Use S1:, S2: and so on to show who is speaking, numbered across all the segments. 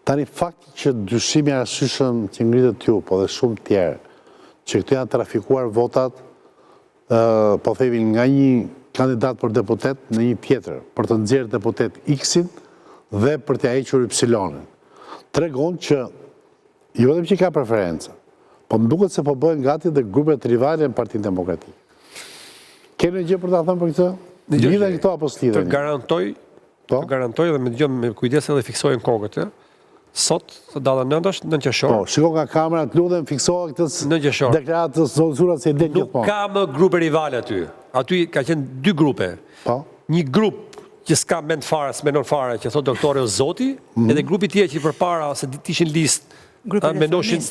S1: Tani fakti që dyshimi arsyeshëm që ngritet ju, po dhe shumë tjerë, që këtu janë trafikuar votat, po themi nga një kandidat për deputet në një tjetër, për të nxjerrë deputet X-in dhe për t'ia hequr Y-in. Tregon që jo vetëm që ka preferenca, po më duket se po bëhen gati dhe grupet rivale në Partinë Demokratike. Keni gjë për ta thënë për këtë? Lidhen këto apo s'lidhen?
S2: Të garantoj dhe me dëgjojmë me kujdes edhe fiksojnë kokët. Sot, data 9 është 9 qershor.
S1: Po, shiko nga kamera, të lutem fiksohet këtë deklaratës zonësurat se i del gjithmonë.
S2: Nuk ka më grupe rivale aty. Aty ka qenë 2 grupe.
S1: Po.
S2: Një grup që s'ka mend fare, s'menon fare, që thot doktori o Zoti, edhe grupi tjetër që përpara se t'ishin listë, mendoshin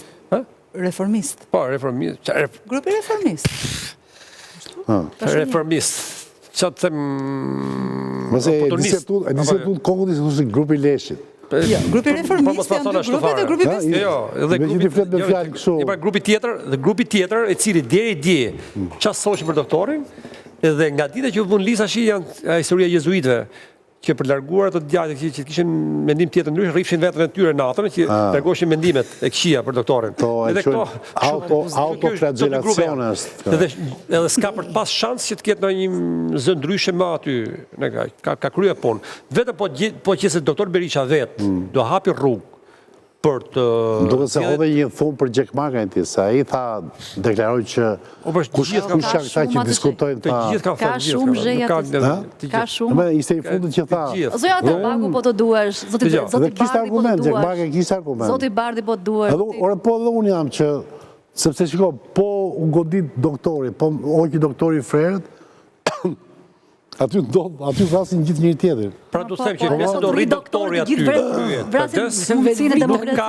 S3: reformist.
S2: Po, reformist.
S3: Grupi reformist.
S2: Reformist. Që të them
S1: oportunist. E dise tu kokët i se grupi Leshit.
S3: Jo, grupi reformist janë 2 grupe dhe grupi pesë.
S2: Jo, dhe grupi tjetër e cili deri dje qasoshin për doktorin, edhe nga dita që u vën lista shi janë historia jezuitëve, që për larguar të djajtë që kishin mendim tjetër ndryshë, rrifshin vetën e tyre natën, që largoshin mendimet e këqija për doktorin.
S1: Edhe këto autoflagelacione është.
S2: Edhe s'ka për të pas shans që të ketë në një zë ndryshe më aty, ka krye punë. Vetëm po që se doktor Berisha vetë, do hapi rrugë për të...
S1: Duke se hodhe një thumë për Gjekmaka në ti, se a i tha, deklaroj që kush janë këta që diskutojnë ta...
S3: Ka shumë zheja të... Ka shumë...
S1: Ishte i fundit që tha...
S3: Zoja Tabaku po të duash, Zoti Bardi po të duash.
S1: Gjekmaka kishte argument.
S3: Zoti Bardi po të duash.
S1: Po dhe unë jam që, sepse shiko, po u godit doktori, po oqi doktori Freret, aty vrasin gjithë njëri tjetër.
S2: Pra du them që nëse do rri doktori aty,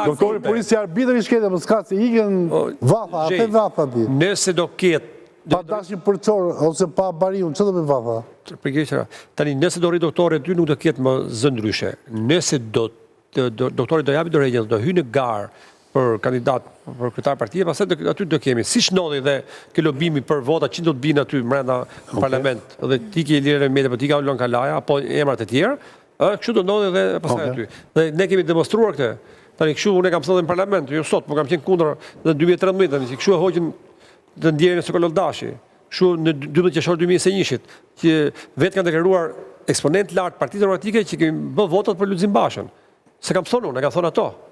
S1: doktori polis që arbitër i shkete, më s'ka se ikën vatha, atë vatha ti.
S2: Nëse do ketë...
S1: Pa dashin përqor, ose pa bariun, që do me vatha?
S2: Tani, nëse do rri doktori aty, nuk do ketë më zë ndryshe. Nëse doktori do japi do rejgjën, do hy në garë, për kandidat për kryetar partije, pastaj aty do kemi. Si shnodhi dhe ke lobimi për vota që do të binë aty brenda parlament, dhe ti ke Ilirën Mete, po ti ka Ulon Kalaja, apo emrat e tjerë, kështu do ndodhi dhe pastaj aty. Dhe ne kemi demonstruar këtë. Tani kështu unë kam thënë në parlament, jo sot, po kam qenë kundër në 2013, tani që kështu e hoqën të ndjerën e Sokololdashi. Kështu në 12 qershor 2021-shit, që vetë kanë deklaruar eksponent lart Partisë Demokratike që kemi bë votat për Lulzim Bashën. Se kam thonë unë, e kam thonë ato.